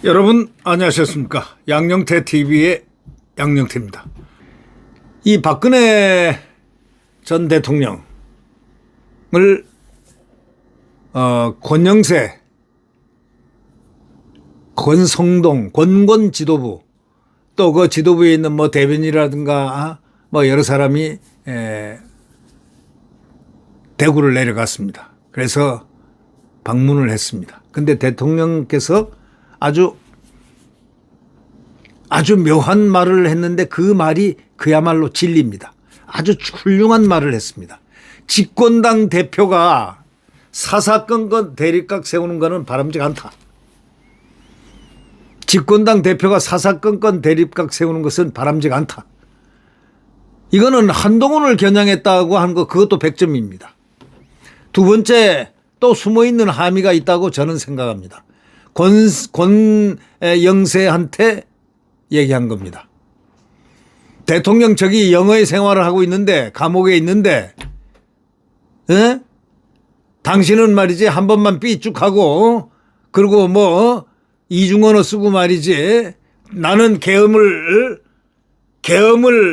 여러분 안녕하셨습니까? 양영태 TV의 양영태입니다. 이 박근혜 전 대통령을 권영세, 권성동, 권권 지도부 또 그 지도부에 있는 뭐 대변이라든가 뭐 여러 사람이 대구를 내려갔습니다. 그래서 방문을 했습니다. 근데 대통령께서 아주 묘한 말을 했는데 그 말이 그야말로 진리입니다. 아주 훌륭한 말을 했습니다. 집권당 대표가 사사건건 대립각 세우는 것은 바람직 않다. 집권당 대표가 사사건건 대립각 세우는 것은 바람직 않다. 이거는 한동훈을 겨냥했다고 한 거 그것도 100점입니다. 두 번째 또 숨어있는 함의가 있다고 저는 생각합니다. 권영세한테 얘기한 겁니다. 대통령 저기 영어의 생활을 하고 있는데 감옥에 있는데 당신은 말이지 한 번만 삐쭉하고 그리고 뭐 이중언어 쓰고 말이지 나는 계엄을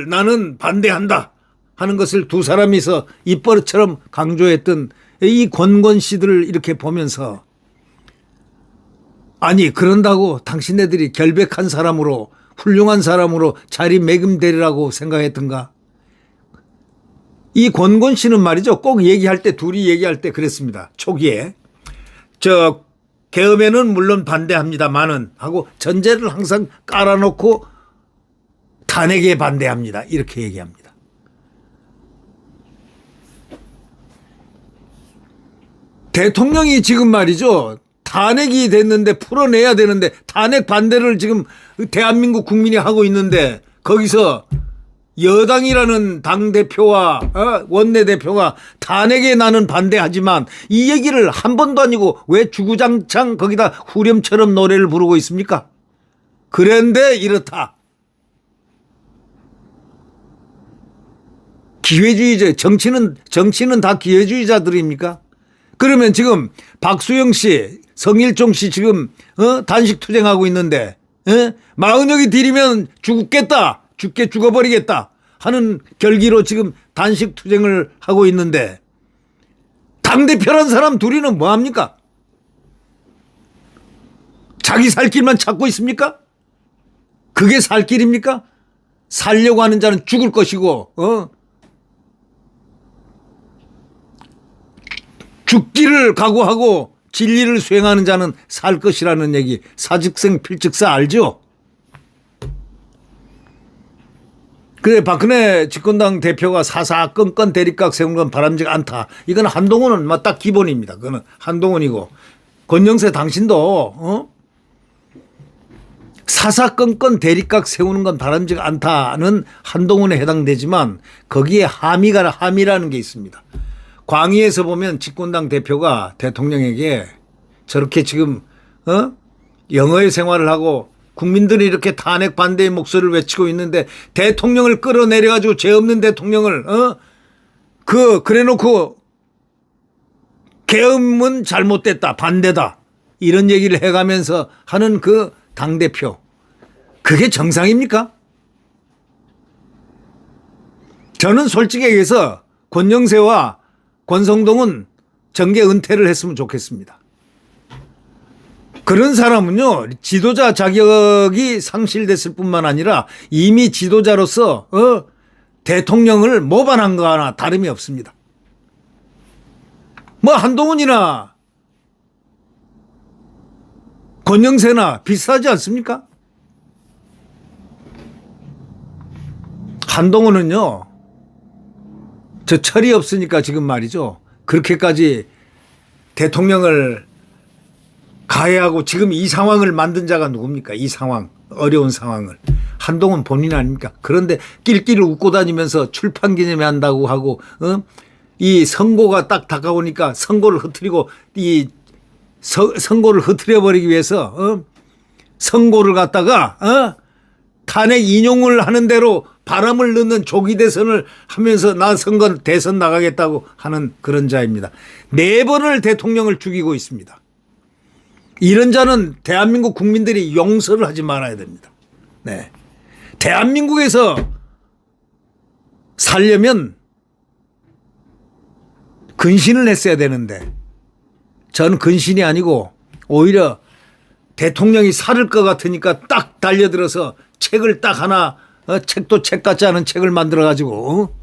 나는 반대한다 하는 것을 두 사람이서 입버릇처럼 강조했던 이 권권 씨들을 이렇게 보면서 아니 그런다고 당신네들이 결백한 사람으로 훌륭한 사람으로 자리매김되리라고 생각했던가. 이 권권 씨는 말이죠. 꼭 얘기할 때 둘이 얘기할 때 그랬습니다. 초기에. 저 계엄에는 물론 반대합니다만은 하고 전제를 항상 깔아놓고 탄핵에 반대합니다. 이렇게 얘기합니다. 대통령이 지금 말이죠. 탄핵이 됐는데 풀어내야 되는데 탄핵 반대를 지금 대한민국 국민이 하고 있는데 거기서 여당이라는 당대표와 원내대표가 탄핵에 나는 반대하지만 이 얘기를 한 번도 아니고 왜 주구장창 거기다 후렴처럼 노래를 부르고 있습니까? 그런데 이렇다. 기회주의자 정치는 다 기회주의자들입니까? 그러면 지금 박수영 씨, 성일종 씨 지금 단식 투쟁하고 있는데 마흔여기 들이면 죽겠다. 죽어버리겠다 하는 결기로 지금 단식 투쟁을 하고 있는데 당대표란 사람 둘이는 뭐합니까? 자기 살 길만 찾고 있습니까? 그게 살 길입니까? 살려고 하는 자는 죽을 것이고 죽기를 각오하고 진리를 수행하는 자는 살 것이라는 얘기 사직생 필직사 알죠? 그래 박근혜 집권당 대표가 사사건건 대립각 세우는 건 바람직 않다. 이건 한동훈은 딱 기본입니다. 그거는 한동훈이고 권영세 당신도 사사건건 대립각 세우는 건 바람직 않다는 한동훈에 해당되지만 거기에 함의라는 게 있습니다. 광의에서 보면 집권당 대표가 대통령에게 저렇게 지금 영어의 생활을 하고 국민들이 이렇게 탄핵 반대의 목소리를 외치고 있는데 대통령을 끌어내려가지고 죄 없는 대통령을 그래놓고 계엄은 잘못됐다 반대다 이런 얘기를 해가면서 하는 그 당대표 그게 정상입니까? 저는 솔직히 얘기해서 권영세와 권성동은 정계 은퇴를 했으면 좋겠습니다. 그런 사람은요 지도자 자격이 상실됐을 뿐만 아니라 이미 지도자로서 대통령을 모반한 거나 다름이 없습니다. 뭐 한동훈이나 권영세나 비슷하지 않습니까? 한동훈은요 저 철이 없으니까 지금 말이죠 그렇게까지 대통령을 가해하고 지금 이 상황을 만든 자가 누굽니까? 이 상황 어려운 상황을 한동훈 본인 아닙니까? 그런데 낄낄 웃고 다니면서 출판 기념회 한다고 하고 이 선고가 딱 다가오니까 선고를 흐트리고 이 선고를 흐트려 버리기 위해서 선고를 갖다가 탄핵 인용을 하는 대로 바람을 넣는 조기 대선을 하면서 나 선거 대선 나가겠다고 하는 그런 자입니다. 4번을 대통령을 죽이고 있습니다. 이런 자는 대한민국 국민들이 용서를 하지 말아야 됩니다. 네. 대한민국에서 살려면 근신을 했어야 되는데 저는 근신이 아니고 오히려 대통령이 살을 것 같으니까 딱 달려들어서 책을 딱 하나 책도 책 같지 않은 책을 만들어 가지고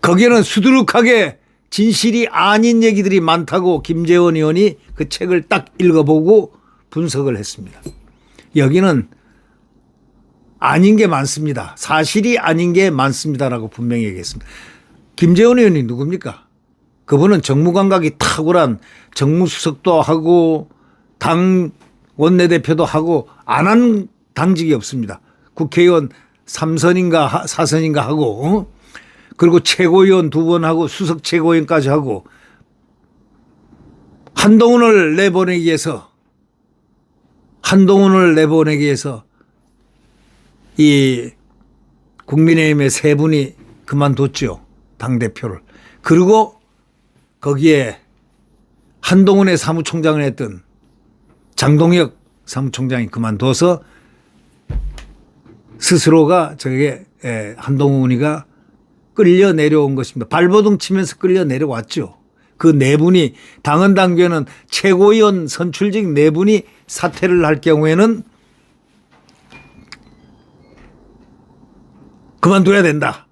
거기에는 수두룩하게 진실이 아닌 얘기들이 많다고 김재원 의원이 그 책을 딱 읽어보고 분석을 했습니다. 여기는 아닌 게 많습니다. 사실이 아닌 게 많습니다라고 분명히 얘기했습니다. 김재원 의원이 누굽니까? 그분은 정무감각이 탁월한 정무수석도 하고 당 원내대표도 하고 안 한 당직이 없습니다. 국회의원 3선인가 4선인가 하고 그리고 최고위원 2번 하고 수석 최고위원까지 하고 한동훈을 내보내기 위해서 이 국민의힘의 3분이 그만뒀죠. 당대표를. 그리고 거기에 한동훈의 사무총장을 했던 장동혁 사무총장이 그만둬서 스스로가 저게 한동훈이가 끌려 내려온 것입니다. 발버둥 치면서 끌려 내려왔죠. 그 4분이 당헌 당규에는 최고위원 선출직 4분이 사퇴를 할 경우에는 그만둬야 된다.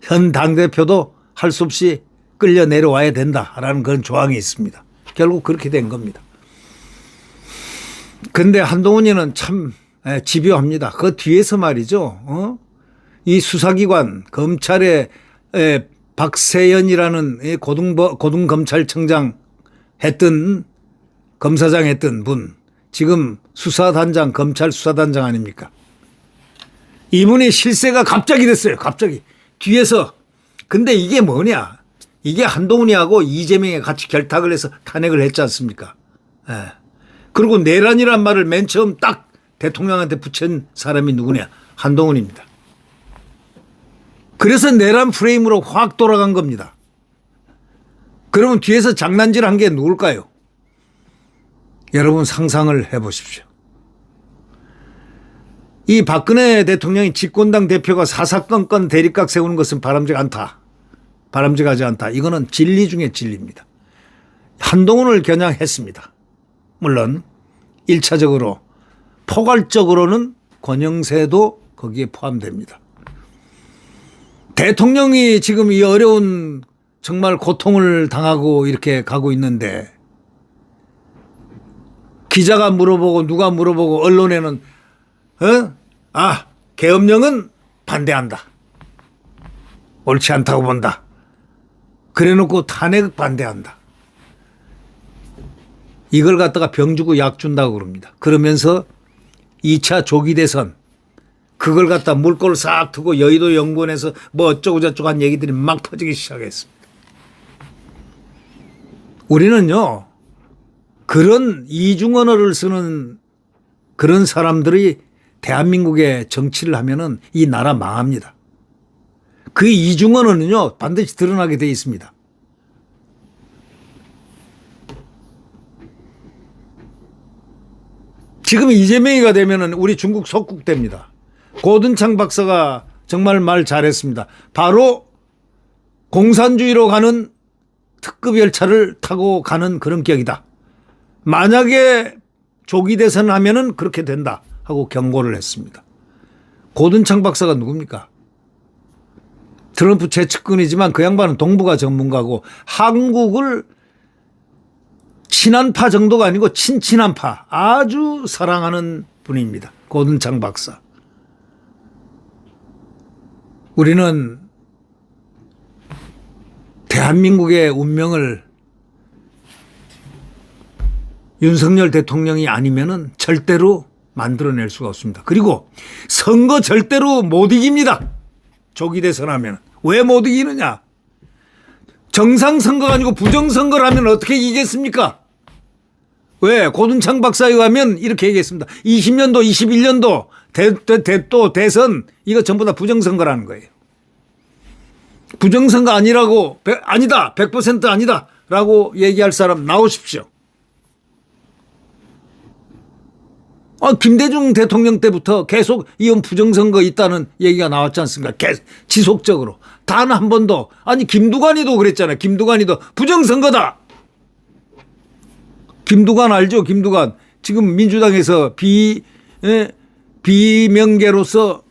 현 당대표도 할 수 없이 끌려 내려와야 된다라는 그런 조항이 있습니다. 결국 그렇게 된 겁니다. 그런데 한동훈이는 참 집요합니다. 그 뒤에서 말이죠. 이 수사기관 검찰의 박세연이라는 고등검찰청장 했던 검사장 했던 분 지금 수사단장 검찰 수사단장 아닙니까? 이분이 실세가 갑자기 됐어요. 갑자기 뒤에서. 근데 이게 뭐냐? 이게 한동훈이하고 이재명이 같이 결탁을 해서 탄핵을 했지 않습니까? 그리고 내란이란 말을 맨 처음 딱 대통령한테 붙인 사람이 누구냐? 한동훈입니다. 그래서 내란 프레임으로 확 돌아간 겁니다. 그러면 뒤에서 장난질 한 게 누굴까요? 여러분 상상을 해보십시오. 이 박근혜 대통령이 집권당 대표가 사사건건 대립각 세우는 것은 바람직하지 않다. 이거는 진리 중에 진리입니다. 한동훈을 겨냥했습니다. 물론 1차적으로 포괄적으로는 권영세도 거기에 포함됩니다. 대통령이 지금 이 어려운 정말 고통을 당하고 이렇게 가고 있는데 기자가 물어보고 누가 물어보고 언론에는 계엄령은 반대한다. 옳지 않다고 본다. 그래놓고 탄핵 반대한다. 이걸 갖다가 병 주고 약 준다고 그럽니다. 그러면서 2차 조기 대선 그걸 갖다 물꼬를 싹 트고 여의도 연구원에서 뭐 어쩌고 저쩌고 한 얘기들이 막 퍼지기 시작했습니다. 우리는요 그런 이중언어를 쓰는 그런 사람들이 대한민국의 정치를 하면은 이 나라 망합니다. 그 이중언어는요 반드시 드러나게 돼 있습니다. 지금 이재명이가 되면은 우리 중국 속국됩니다. 고든창 박사가 정말 말 잘했습니다. 바로 공산주의로 가는 특급 열차를 타고 가는 그런 격이다. 만약에 조기 대선하면은 그렇게 된다 하고 경고를 했습니다. 고든창 박사가 누굽니까? 트럼프 최측근이지만 그 양반은 동북아 전문가고 한국을 친한파 정도가 아니고 친친한파 아주 사랑하는 분입니다. 고든창 박사. 우리는 대한민국의 운명을 윤석열 대통령이 아니면은 절대로 만들어낼 수가 없습니다. 그리고 선거 절대로 못 이깁니다. 조기 대선하면. 왜 못 이기느냐? 정상선거가 아니고 부정선거를 하면 어떻게 이기겠습니까? 왜? 고든창 박사에 가면 이렇게 얘기했습니다. 20년도, 21년도 또 대선 이거 전부 다 부정선거라는 거예요. 부정선거 아니라고, 아니다, 100% 아니다 라고 얘기할 사람 나오십시오. 김대중 대통령 때부터 계속 이런 부정선거 있다는 얘기가 나왔지 않습니까? 지속적으로. 단 한 번도. 아니, 김두관이도 그랬잖아요. 김두관이도 부정선거다. 김두관 알죠? 김두관. 지금 민주당에서 비명계로서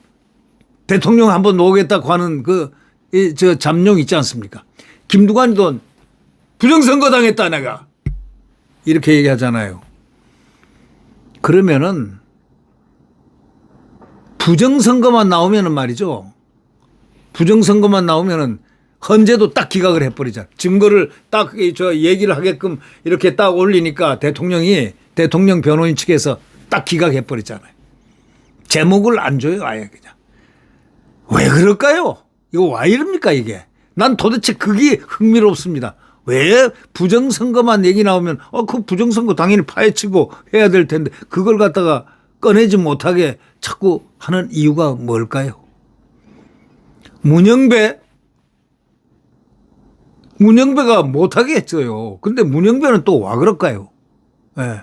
대통령 한번 놓겠다고 하는 저 잠룡 있지 않습니까? 김두관이도 부정선거 당했다 내가. 이렇게 얘기하잖아요. 그러면은 부정선거만 나오면은 말이죠. 부정선거만 나오면은 헌재도 딱 기각을 해버리잖아. 증거를 딱 저 얘기를 하게끔 이렇게 딱 올리니까 대통령 변호인 측에서 딱 기각해버리잖아요. 제목을 안 줘요, 아예 그냥. 왜 그럴까요? 이거 왜 이럽니까, 이게? 난 도대체 그게 흥미롭습니다. 왜 부정선거만 얘기 나오면 그 부정선거 당연히 파헤치고 해야 될 텐데 그걸 갖다가 꺼내지 못하게 자꾸 하는 이유가 뭘까요? 문영배가 못하게 했어요. 근데 문영배는 또 와 그럴까요? 네.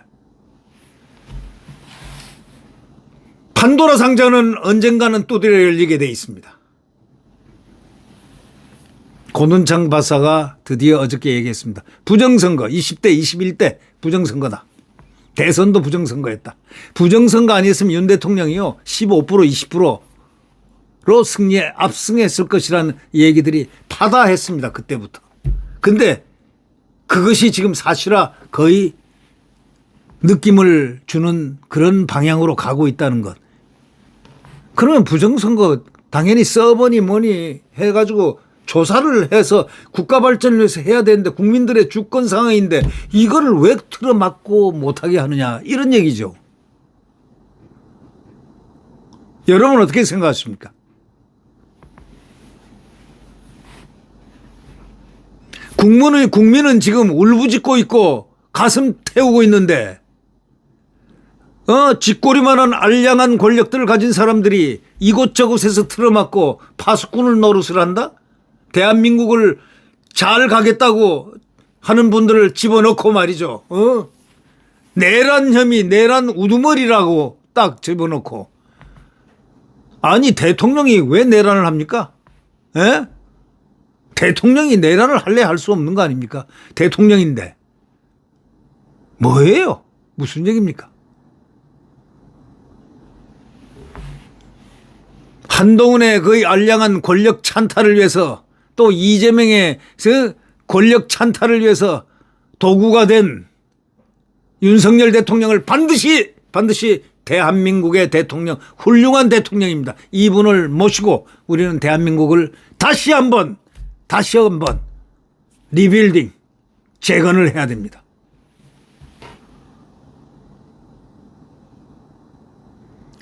판도라 상자는 언젠가는 두드려 열리게 돼 있습니다. 고든창 박사가 드디어 어저께 얘기했습니다. 부정선거 20대 21대 부정선거다. 대선도 부정선거였다. 부정선거 아니었으면 윤 대통령이요 15% 20%로 승리에 압승했을 것이라는 얘기들이 파다했습니다. 그때부터. 근데 그것이 지금 사실화 거의 느낌을 주는 그런 방향으로 가고 있다는 것. 그러면 부정선거 당연히 서버니 뭐니 해가지고 조사를 해서 국가 발전을 위해서 해야 되는데 국민들의 주권 상황인데 이거를 왜 틀어막고 못하게 하느냐 이런 얘기죠. 여러분 어떻게 생각하십니까? 국민은 지금 울부짖고 있고 가슴 태우고 있는데 쥐꼬리만한 알량한 권력들을 가진 사람들이 이곳저곳에서 틀어막고 파수꾼을 노릇을 한다? 대한민국을 잘 가겠다고 하는 분들을 집어넣고 말이죠. 내란 혐의, 내란 우두머리라고 딱 집어넣고. 아니 대통령이 왜 내란을 합니까? 에? 대통령이 내란을 할래 할 수 없는 거 아닙니까? 대통령인데. 뭐예요? 무슨 얘기입니까? 한동훈의 거의 알량한 권력 찬탈을 위해서 또 이재명의 권력 찬탈을 위해서 도구가 된 윤석열 대통령을 반드시 대한민국의 대통령, 훌륭한 대통령입니다. 이분을 모시고 우리는 대한민국을 다시 한번 리빌딩, 재건을 해야 됩니다.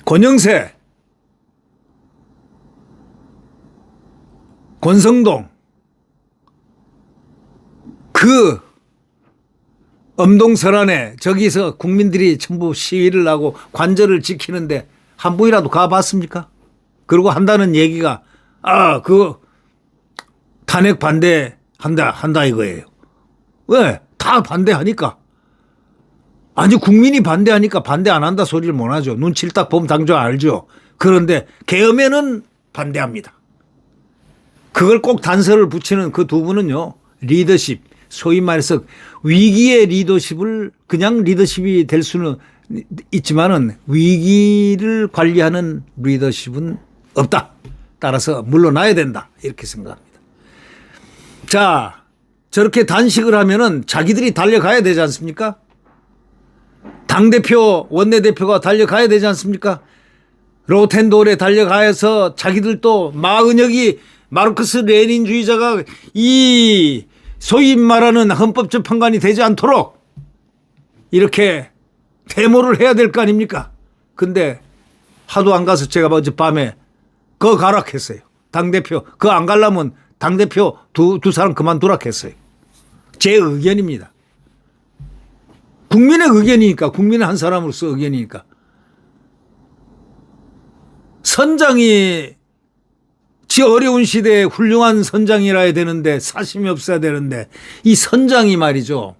권영세, 권성동, 그 엄동설안에 저기서 국민들이 전부 시위를 하고 관절을 지키는데 한 번이라도 가봤습니까? 그리고 한다는 얘기가 탄핵 반대한다 이거예요. 왜? 다 반대하니까. 아니 국민이 반대하니까 반대 안 한다 소리를 못 하죠. 눈치를 딱 보면 당장 알죠. 그런데 계엄에는 반대합니다. 그걸 꼭 단서를 붙이는 그 두 분은요. 리더십, 소위 말해서 위기의 리더십을 그냥 리더십이 될 수는 있지만은 위기를 관리하는 리더십은 없다. 따라서 물러나야 된다. 이렇게 생각합니다. 자, 저렇게 단식을 하면은 자기들이 달려가야 되지 않습니까? 당대표, 원내대표가 달려가야 되지 않습니까? 로텐도르에 달려가서 자기들도 마은혁이 마르크스 레닌주의자가 이 소위 말하는 헌법재판관이 되지 않도록 이렇게 데모를 해야 될 거 아닙니까? 근데 하도 안 가서 제가 어젯밤에 그거 가락했어요. 당대표 그거 안 가려면 당대표 두 사람 그만두라 했어요. 제 의견입니다. 국민의 의견이니까, 국민의 한 사람으로서 의견이니까. 선장이 지 어려운 시대에 훌륭한 선장이라 해야 되는데, 사심이 없어야 되는데, 이 선장이 말이죠.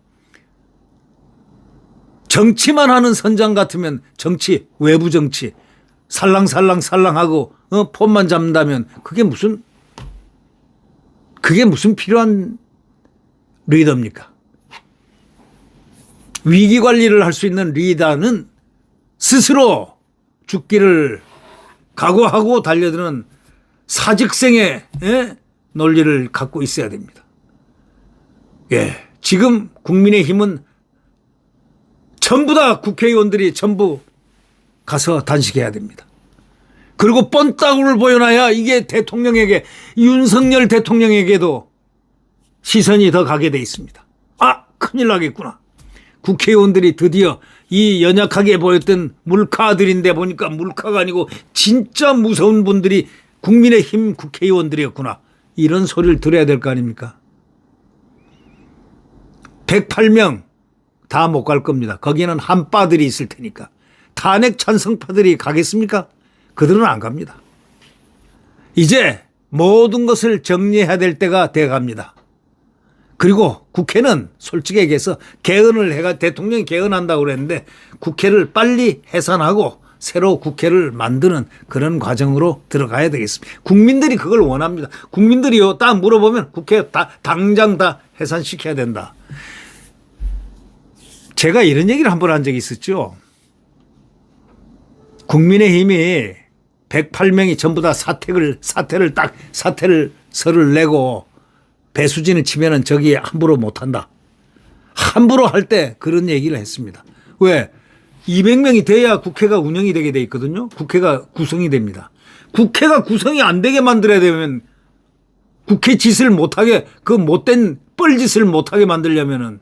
정치만 하는 선장 같으면 정치, 외부 정치, 살랑살랑하고 폰만 잡는다면 그게 무슨 필요한 리더입니까? 위기 관리를 할 수 있는 리더는 스스로 죽기를 각오하고 달려드는 사직생의 논리를 갖고 있어야 됩니다. 예, 지금 국민의힘은 전부 다 국회의원들이 전부 가서 단식해야 됩니다. 그리고 뻔따구를 보여놔야 이게 대통령에게, 윤석열 대통령에게도 시선이 더 가게 돼 있습니다. 아, 큰일 나겠구나. 국회의원들이 드디어 이 연약하게 보였던 물카들인데 보니까 물카가 아니고 진짜 무서운 분들이 국민의힘 국회의원들이었구나. 이런 소리를 들어야 될 거 아닙니까? 108명 다 못 갈 겁니다. 거기에는 한빠들이 있을 테니까. 탄핵 찬성파들이 가겠습니까? 그들은 안 갑니다. 이제 모든 것을 정리해야 될 때가 돼갑니다. 그리고 국회는 솔직히 얘기해서 개헌을 해가 대통령이 개헌한다고 그랬는데 국회를 빨리 해산하고 새로 국회를 만드는 그런 과정으로 들어가야 되겠습니다. 국민들이 그걸 원합니다. 국민들이요, 딱 물어보면 국회 당장 다 해산시켜야 된다. 제가 이런 얘기를 한 번 한 적이 있었죠. 국민의힘이 108명이 전부 다 사퇴를 서를 내고 배수진을 치면은 저기 함부로 못한다. 함부로 할 때 그런 얘기를 했습니다. 왜? 200명이 돼야 국회가 운영이 되게 돼 있거든요. 국회가 구성이 됩니다. 국회가 구성이 안 되게 만들어야 되면 국회 짓을 못하게, 그 못된 뻘짓을 못하게 만들려면은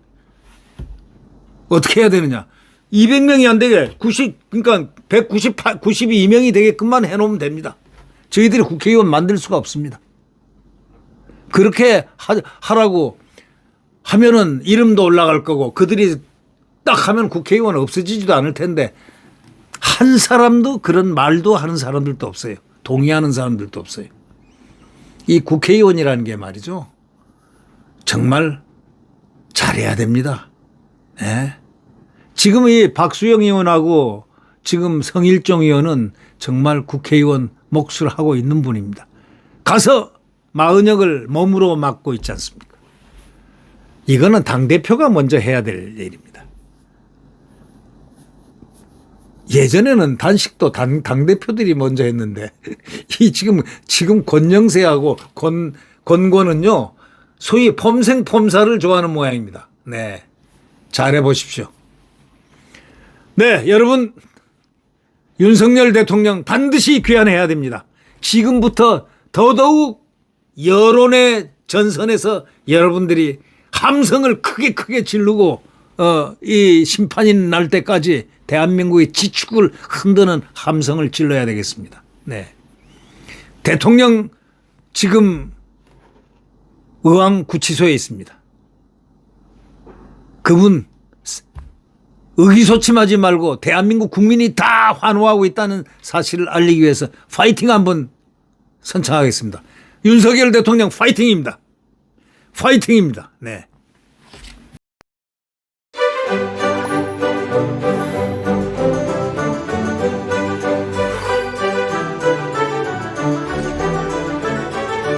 어떻게 해야 되느냐. 200명이 안 되게 그러니까 192명이 되게끔만 해놓으면 됩니다. 저희들이 국회의원 만들 수가 없습니다. 그렇게 하라고 하면은 이름도 올라갈 거고 그들이 딱 하면 국회의원 없어지지도 않을 텐데 한 사람도 그런 말도 하는 사람들도 없어요. 동의하는 사람들도 없어요. 이 국회의원이라는 게 말이죠. 정말 잘해야 됩니다. 네. 지금 이 박수영 의원하고 지금 성일종 의원은 정말 국회의원 몫을 하고 있는 분입니다. 가서 마은혁을 몸으로 맡고 있지 않습니까? 이거는 당대표가 먼저 해야 될 일입니다. 예전에는 단식도 당대표들이 먼저 했는데 이 지금 권영세하고 권권은요 소위 폼생폼사를 좋아하는 모양입니다. 네, 잘해 보십시오. 네, 여러분, 윤석열 대통령 반드시 귀환해야 됩니다. 지금부터 더더욱 여론의 전선에서 여러분들이 함성을 크게 지르고 이 심판이 날 때까지 대한민국의 지축을 흔드는 함성을 질러야 되겠습니다. 네, 대통령 지금 의왕구치소에 있습니다. 그분 의기소침하지 말고 대한민국 국민이 다 환호하고 있다는 사실을 알리기 위해서 파이팅 한번 선창하겠습니다. 윤석열 대통령 파이팅입니다. 파이팅입니다. 네.